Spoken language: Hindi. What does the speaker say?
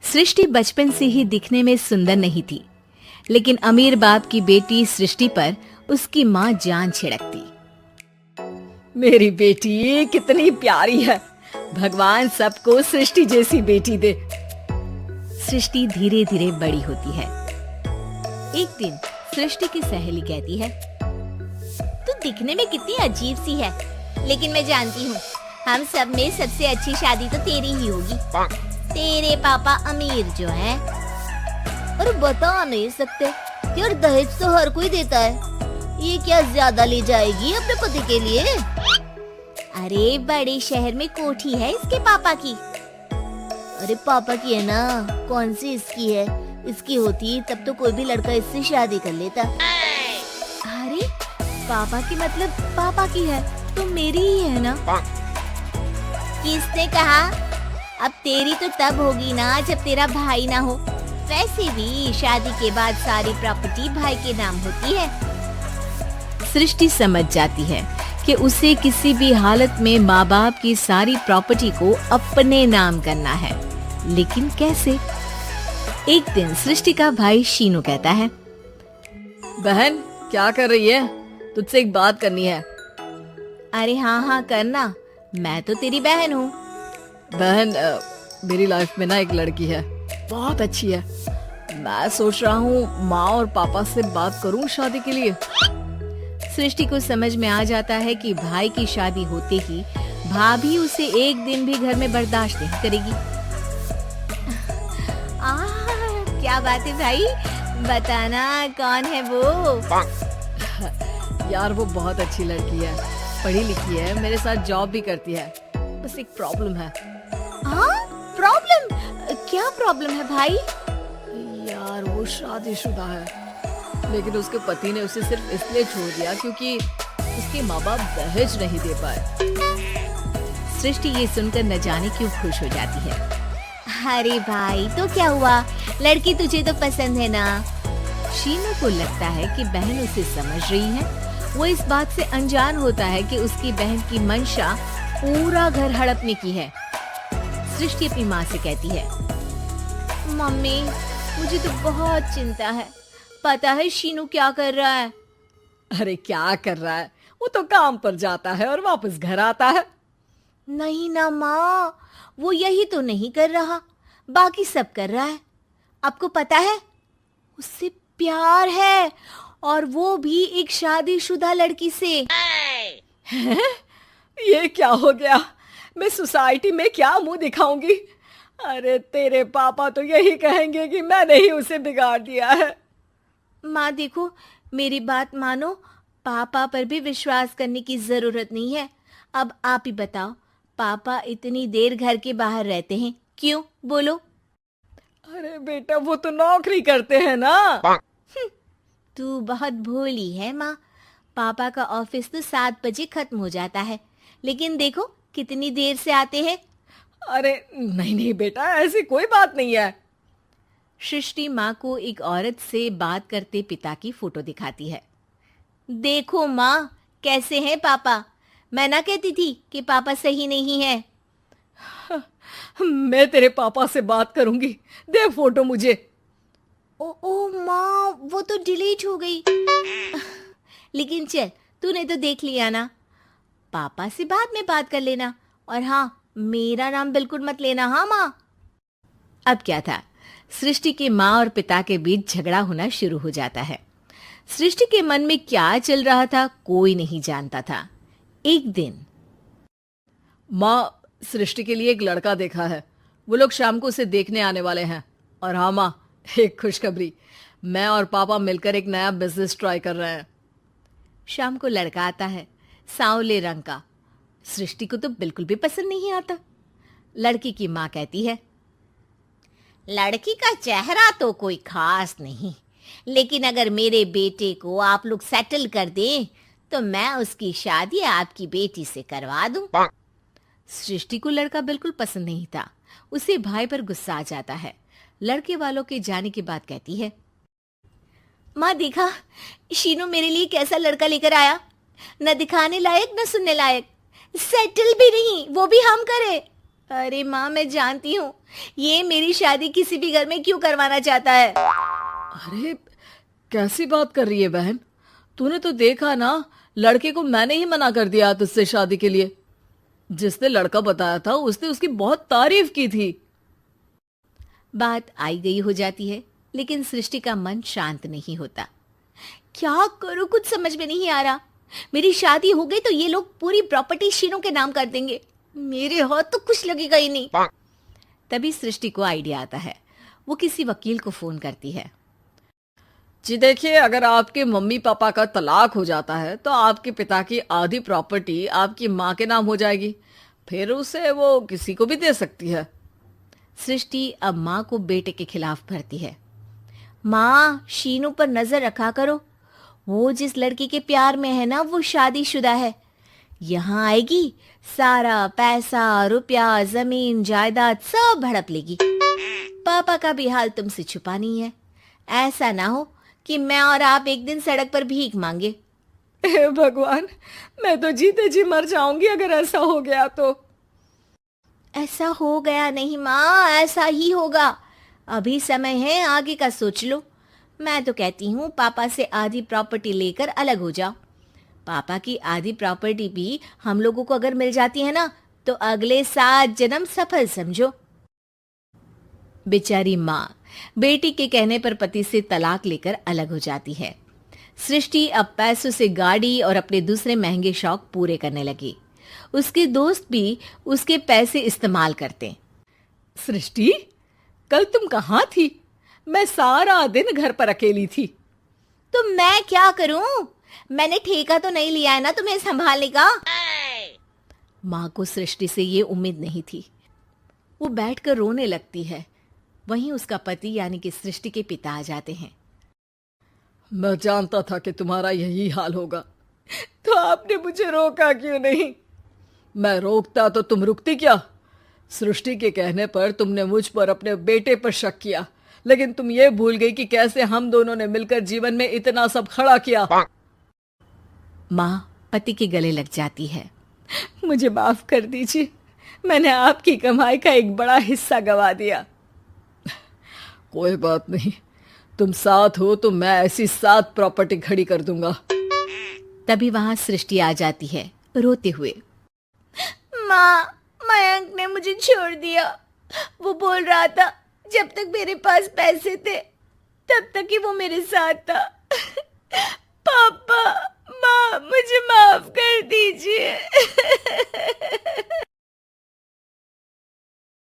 सृष्टि बचपन से ही दिखने में सुंदर नहीं थी, लेकिन अमीर बाप की बेटी सृष्टि पर उसकी माँ जान छिड़कती। मेरी बेटी कितनी प्यारी है, भगवान सबको सृष्टि जैसी बेटी दे। सृष्टि धीरे धीरे बड़ी होती है। एक दिन सृष्टि की सहेली कहती है, तू दिखने में कितनी अजीब सी है, लेकिन मैं जानती हूँ हम सब में सबसे अच्छी शादी तो तेरी ही होगी। तेरे पापा अमीर जो हैं, और बता नहीं सकते यार, दहेज तो हर कोई देता है, ये क्या ज्यादा ले जाएगी अपने पति के लिए? अरे बड़े शहर में कोठी है इसके पापा की। अरे पापा की है ना, कौन सी इसकी है? इसकी होती तब तो कोई भी लड़का इससे शादी कर लेता। अरे पापा की मतलब पापा की है तो मेरी ही है ना? किसने कहा? अब तेरी तो तब होगी ना जब तेरा भाई ना हो। वैसे भी शादी के बाद सारी प्रॉपर्टी भाई के नाम होती है। सृष्टि समझ जाती है कि उसे किसी भी हालत में माँ बाप की सारी प्रॉपर्टी को अपने नाम करना है, लेकिन कैसे? एक दिन सृष्टि का भाई शीनू कहता है, बहन क्या कर रही है? तुझसे एक बात करनी है। अरे हाँ करना, मैं तो तेरी बहन हूँ। बहन मेरी लाइफ में ना एक लड़की है, बहुत अच्छी है। मैं सोच रहा हूँ माँ और पापा से बात करूँ शादी के लिए। सृष्टि को समझ में आ जाता है कि भाई की शादी होते ही भाभी उसे एक दिन भी घर में बर्दाश्त नहीं करेगी। क्या बात है भाई, बताना कौन है वो? यार वो बहुत अच्छी लड़की है, पढ़ी लिखी है, मेरे साथ जॉब भी करती है। बस एक प्रॉब्लम है। प्रॉब्लम? क्या प्रॉब्लम है भाई? यार वो शादीशुदा है, लेकिन उसके पति ने उसे सिर्फ इसलिए छोड़ दिया क्योंकि उसके माँ बाप दहेज नहीं दे पाए। सृष्टि ये सुनकर न जाने क्यों खुश हो जाती है। अरे भाई तो क्या हुआ, लड़की तुझे तो पसंद है ना? शीनू को लगता है कि बहन उसे समझ रही है। वो इस बात से अनजान होता है कि उसकी बहन की मंशा पूरा घर हड़पने की है। सृष्टि अपनी माँ से कहती है, मम्मी मुझे तो बहुत चिंता है, पता है शीनू क्या कर रहा है? अरे क्या कर रहा है, वो तो काम पर जाता है और वापस घर आता है। नहीं ना माँ, वो यही तो नहीं कर रहा, बाकी सब कर रहा है। आपको पता है उससे प्यार है, और वो भी एक शादीशुदा लड़की से। ये क्या हो गया, मैं सोसाइटी में क्या मुंह दिखाऊंगी? अरे तेरे पापा तो यही कहेंगे कि मैंने ही उसे बिगाड़ दिया है। माँ देखो, मेरी बात मानो, पापा पर भी विश्वास करने की जरूरत नहीं है। अब आप ही बताओ, पापा इतनी देर घर के बाहर रहते हैं क्यों? बोलो। अरे बेटा वो तो नौकरी करते हैं ना। तू बहुत भोली है माँ, पापा का ऑफिस तो 7 बजे खत्म हो जाता है, लेकिन देखो कितनी देर से आते हैं। अरे नहीं बेटा, ऐसी कोई बात नहीं है। सृष्टि माँ को एक औरत से बात करते पिता की फोटो दिखाती है। देखो माँ कैसे हैं पापा, मैं ना कहती थी कि पापा सही नहीं है। मैं तेरे पापा से बात करूंगी, दे फोटो मुझे। ओ माँ, वो तो डिलीट हो गई। लेकिन चल, तूने तो देख लिया ना, पापा से बाद में बात कर लेना, और हाँ मेरा नाम बिल्कुल मत लेना। हाँ माँ। अब क्या था, सृष्टि के माँ और पिता के बीच झगड़ा होना शुरू हो जाता है। सृष्टि के मन में क्या चल रहा था कोई नहीं जानता था। एक दिन, माँ सृष्टि के लिए एक लड़का देखा है, वो लोग शाम को उसे देखने आने वाले हैं। और हाँ माँ, एक खुशखबरी, मैं और पापा मिलकर एक नया बिजनेस ट्राई कर रहे हैं। शाम को लड़का आता है, सांवले रंग का। सृष्टि को तो बिल्कुल भी पसंद नहीं आता। लड़की की माँ कहती है, लड़की का चेहरा तो कोई खास नहीं, लेकिन अगर मेरे बेटे को आप लोग सेटल कर दें तो मैं उसकी शादी आपकी बेटी से करवा दूं। सृष्टि को लड़का बिल्कुल पसंद नहीं था। उसे भाई पर गुस्सा आ जाता है। लड़के वालों के जाने के बाद कहती है, माँ देखा शीनू मेरे लिए कैसा लड़का लेकर आया, न दिखाने लायक न सुनने लायक, सेटल भी नहीं, वो भी हम करे। अरे माँ, मैं जानती हूँ ये मेरी शादी किसी भी घर में क्यों करवाना चाहता है। अरे कैसी बात कर रही है बहन? तूने तो देखा ना, लड़के को मैंने ही मना कर दिया तुझसे शादी के लिए। जिसने लड़का बताया था उसने उसकी बहुत तारीफ की थी। बात आई गई हो जाती है, लेकिन सृष्टि का मन शांत नहीं होता। क्या करूं, कुछ समझ में नहीं आ रहा। मेरी शादी हो गई तो ये लोग पूरी प्रॉपर्टी शीनू के नाम कर देंगे, मेरे हाथ तो कुछ लगेगा ही नहीं। तभी सृष्टि को आइडिया आता है। वो किसी वकील को फोन करती है। जी देखिए, अगर आपके मम्मी पापा का तलाक हो जाता है तो आपके पिता की आधी प्रॉपर्टी आपकी माँ के नाम हो जाएगी, फिर उसे वो किसी को भी दे सकती है। सृष्टि अब माँ को बेटे के खिलाफ भरती है। माँ, शीनू पर नजर रखा करो। वो जिस लड़की के प्यार में है ना, वो शादीशुदा है। यहाँ आएगी, सारा पैसा, रुपया, जमीन, जायदाद सब हड़प लेगी। पापा का भी हाल तुमसे छुपा नहीं है। ऐसा ना हो कि मैं और आप एक दिन सड़क पर भीख मांगे। हे भगवान, मैं तो जीते जी मर जाऊंगी अगर ऐसा हो गया तो। ऐसा हो गया नहीं माँ, ऐसा ही होगा। अभी समय है, आगे का सोच लो। मैं तो कहती हूँ पापा से आधी प्रॉपर्टी लेकर अलग हो जाओ। पापा की आधी प्रॉपर्टी भी हम लोगों को अगर मिल जाती है ना, तो अगले 7 जन्म सफल समझो। बेचारी माँ बेटी के कहने पर पति से तलाक लेकर अलग हो जाती है। सृष्टि अब पैसों से गाड़ी और अपने दूसरे महंगे शौक पूरे करने लगी। उसके दोस्त भी उसके पैसे इस्तेमाल करते। सृष्टि, कल तुम कहाँ थी? मैं सारा दिन घर पर अकेली थी। तो मैं क्या करूं? मैंने ठेका तो नहीं लिया है ना तुम्हें संभालने का। माँ को सृष्टि से ये उम्मीद नहीं थी। वो बैठकर रोने लगती है। वहीं उसका पति यानी कि सृष्टि के पिता आ जाते हैं। मैं जानता था कि तुम्हारा यही हाल होगा, तो आपने मुझे रोका क्यों नहीं? मैं रोकता तो तुम रुकती क्या? सृष्टि के कहने पर तुमने मुझ पर अपने बेटे पर शक किया, लेकिन तुम ये भूल गई कि कैसे हम दोनों ने मिलकर जीवन में इतना सब खड़ा किया। माँ पति के गले लग जाती है। मुझे माफ कर दीजिए, मैंने आपकी कमाई का एक बड़ा हिस्सा गवा दिया। कोई बात नहीं, तुम साथ हो तो मैं ऐसी 7 प्रॉपर्टी खड़ी कर दूंगा। तभी वहां सृष्टि आ जाती है रोते हुए। माँ, मयंक ने मुझे छोड़ दिया। वो बोल रहा था जब तक मेरे पास पैसे थे तब तक ही वो मेरे साथ था। पापा, माँ, मुझे माफ कर दीजिए।